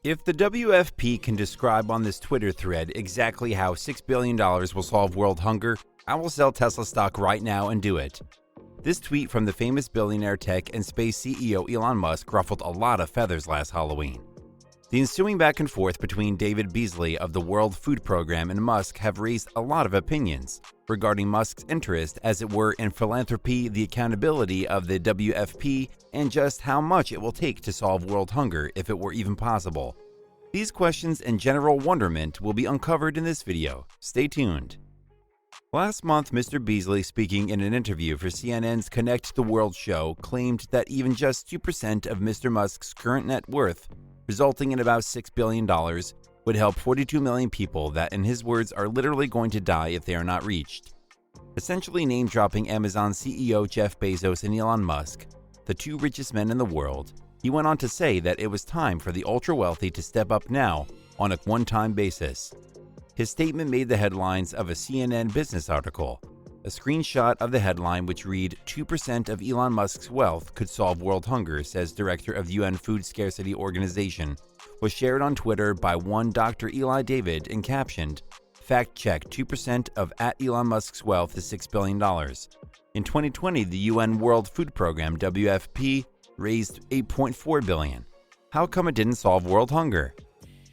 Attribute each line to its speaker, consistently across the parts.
Speaker 1: If the WFP can describe on this Twitter thread exactly how $6 billion will solve world hunger, I will sell Tesla stock right now and do it. This tweet from the famous billionaire tech and space CEO Elon Musk ruffled a lot of feathers last Halloween. The ensuing back and forth between David Beasley of the World Food Program and Musk have raised a lot of opinions regarding Musk's interest, as it were, in philanthropy, the accountability of the WFP, and just how much it will take to solve world hunger if it were even possible. These questions and general wonderment will be uncovered in this video. Stay tuned. Last month, Mr. Beasley, speaking in an interview for CNN's Connect the World show, claimed that even just 2% of Mr. Musk's current net worth, resulting in about $6 billion, would help 42 million people that, in his words, are literally going to die if they are not reached. Essentially name-dropping Amazon CEO Jeff Bezos and Elon Musk, the two richest men in the world, he went on to say that it was time for the ultra-wealthy to step up now on a one-time basis. His statement made the headlines of a CNN business article. A screenshot of the headline, which read, 2% of Elon Musk's wealth could solve world hunger, says director of UN Food Scarcity Organization, was shared on Twitter by one Dr. Eli David and captioned, fact check, 2% of @Elon Musk's wealth is $6 billion. In 2020, the UN World Food Program, WFP, raised $8.4 billion. How come it didn't solve world hunger?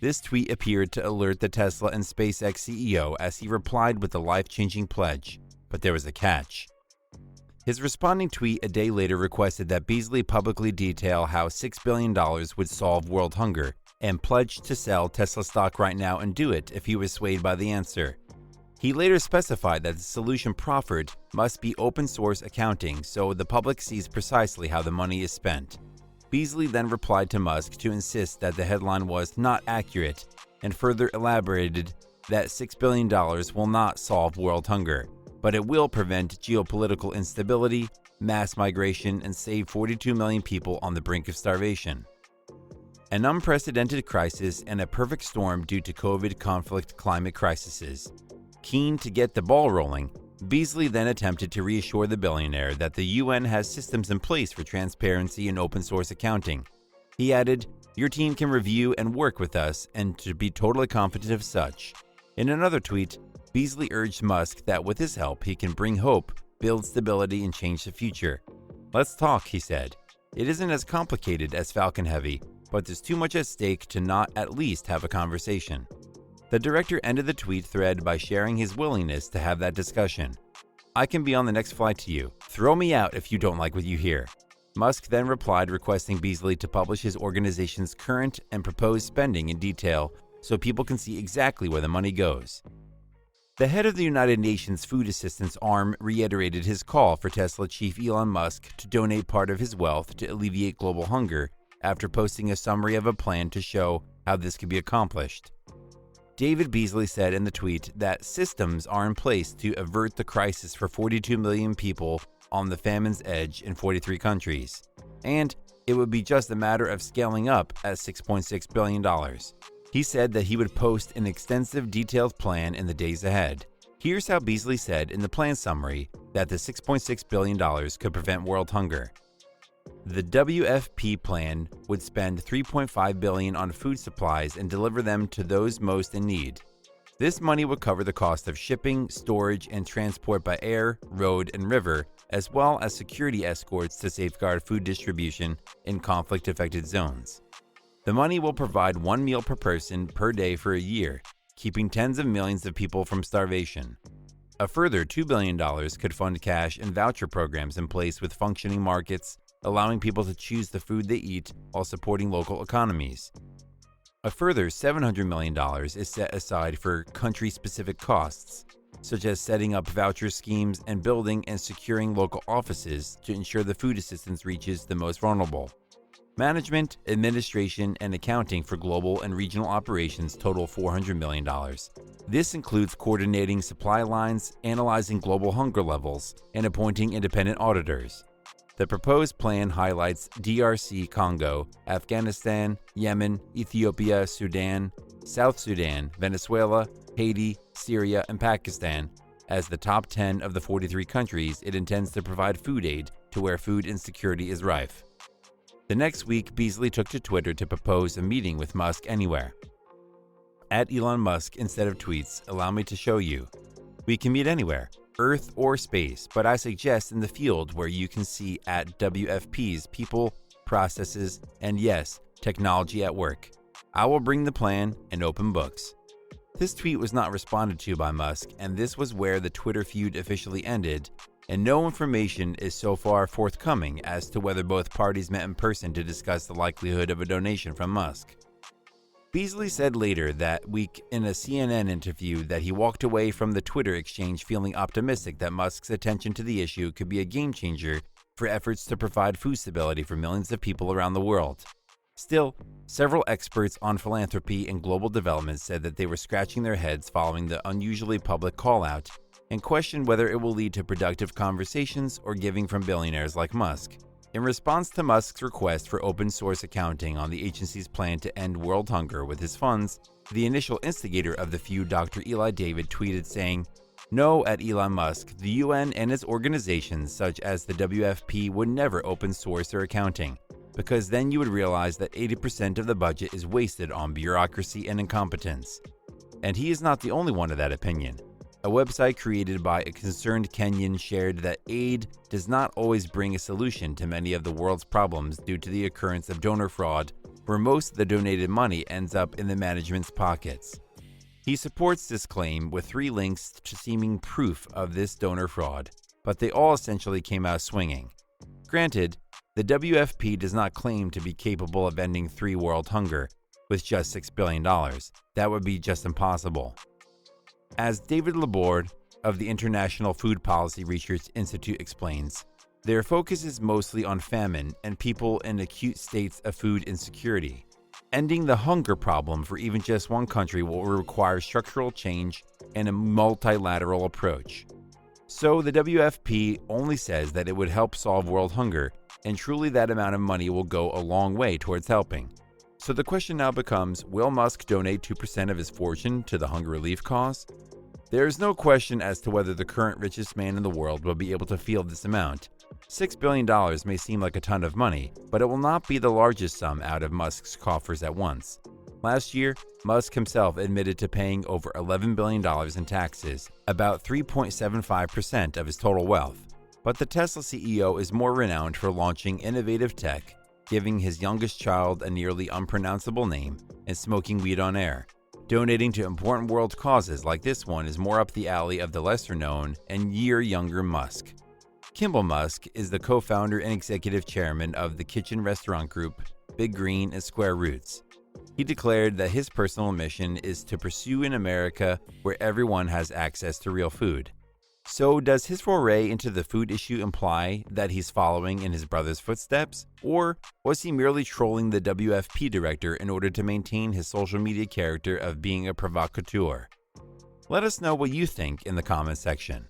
Speaker 1: This tweet appeared to alert the Tesla and SpaceX CEO as he replied with the life-changing pledge. But there was a catch. His responding tweet a day later requested that Beasley publicly detail how $6 billion would solve world hunger and pledged to sell Tesla stock right now and do it if he was swayed by the answer. He later specified that the solution proffered must be open-source accounting so the public sees precisely how the money is spent. Beasley then replied to Musk to insist that the headline was not accurate and further elaborated that $6 billion will not solve world hunger, but it will prevent geopolitical instability, mass migration, and save 42 million people on the brink of starvation. An unprecedented crisis and a perfect storm due to COVID conflict climate crises. Keen to get the ball rolling, Beasley then attempted to reassure the billionaire that the UN has systems in place for transparency and open source accounting. He added, your team can review and work with us and to be totally confident of such. In another tweet, Beasley urged Musk that with his help he can bring hope, build stability, and change the future. Let's talk, he said. It isn't as complicated as Falcon Heavy, but there's too much at stake to not at least have a conversation. The director ended the tweet thread by sharing his willingness to have that discussion. I can be on the next flight to you. Throw me out if you don't like what you hear. Musk then replied requesting Beasley to publish his organization's current and proposed spending in detail so people can see exactly where the money goes. The head of the United Nations Food Assistance Arm reiterated his call for Tesla chief Elon Musk to donate part of his wealth to alleviate global hunger after posting a summary of a plan to show how this could be accomplished. David Beasley said in the tweet that systems are in place to avert the crisis for 42 million people on the famine's edge in 43 countries, and it would be just a matter of scaling up at $6.6 billion. He said that he would post an extensive, detailed plan in the days ahead. Here's how Beasley said in the plan summary that the $6.6 billion could prevent world hunger. The WFP plan would spend $3.5 billion on food supplies and deliver them to those most in need. This money would cover the cost of shipping, storage, and transport by air, road, and river, as well as security escorts to safeguard food distribution in conflict-affected zones. The money will provide one meal per person per day for a year, keeping tens of millions of people from starvation. A further $2 billion could fund cash and voucher programs in place with functioning markets, allowing people to choose the food they eat while supporting local economies. A further $700 million is set aside for country-specific costs, such as setting up voucher schemes and building and securing local offices to ensure the food assistance reaches the most vulnerable. Management, administration, and accounting for global and regional operations total $400 million. This includes coordinating supply lines, analyzing global hunger levels, and appointing independent auditors. The proposed plan highlights DRC Congo, Afghanistan, Yemen, Ethiopia, Sudan, South Sudan, Venezuela, Haiti, Syria, and Pakistan as the top 10 of the 43 countries it intends to provide food aid to where food insecurity is rife. The next week, Beasley took to Twitter to propose a meeting with Musk anywhere. At Elon Musk instead of tweets, allow me to show you. We can meet anywhere, Earth or space, but I suggest in the field where you can see at WFP's people, processes, and yes, technology at work. I will bring the plan and open books. This tweet was not responded to by Musk, and this was where the Twitter feud officially ended, and no information is so far forthcoming as to whether both parties met in person to discuss the likelihood of a donation from Musk. Beasley said later that week in a CNN interview that he walked away from the Twitter exchange feeling optimistic that Musk's attention to the issue could be a game changer for efforts to provide food stability for millions of people around the world. Still, several experts on philanthropy and global development said that they were scratching their heads following the unusually public call-out and questioned whether it will lead to productive conversations or giving from billionaires like Musk. In response to Musk's request for open-source accounting on the agency's plan to end world hunger with his funds, the initial instigator of the feud, Dr. Eli David, tweeted saying, "No, at Elon Musk, the UN and its organizations such as the WFP would never open source their accounting, because then you would realize that 80% of the budget is wasted on bureaucracy and incompetence." And he is not the only one of that opinion. A website created by a concerned Kenyan shared that aid does not always bring a solution to many of the world's problems due to the occurrence of donor fraud, where most of the donated money ends up in the management's pockets. He supports this claim with 3 links to seeming proof of this donor fraud, but they all essentially came out swinging. Granted, the WFP does not claim to be capable of ending world hunger with just $6 billion. That would be just impossible. As David Laborde of the International Food Policy Research Institute explains, their focus is mostly on famine and people in acute states of food insecurity. Ending the hunger problem for even just one country will require structural change and a multilateral approach. So the WFP only says that it would help solve world hunger, and truly that amount of money will go a long way towards helping. So the question now becomes, will Musk donate 2% of his fortune to the hunger relief cause? There is no question as to whether the current richest man in the world will be able to field this amount. $6 billion may seem like a ton of money, but it will not be the largest sum out of Musk's coffers at once. Last year, Musk himself admitted to paying over $11 billion in taxes, about 3.75% of his total wealth. But the Tesla CEO is more renowned for launching innovative tech, giving his youngest child a nearly unpronounceable name, and smoking weed on air. Donating to important world causes like this one is more up the alley of the lesser-known and year-younger Musk. Kimball Musk is the co-founder and executive chairman of the kitchen restaurant group Big Green and Square Roots. He declared that his personal mission is to pursue an America where everyone has access to real food. So does his foray into the food issue imply that he's following in his brother's footsteps? Or was he merely trolling the WFP director in order to maintain his social media character of being a provocateur? Let us know what you think in the comments section.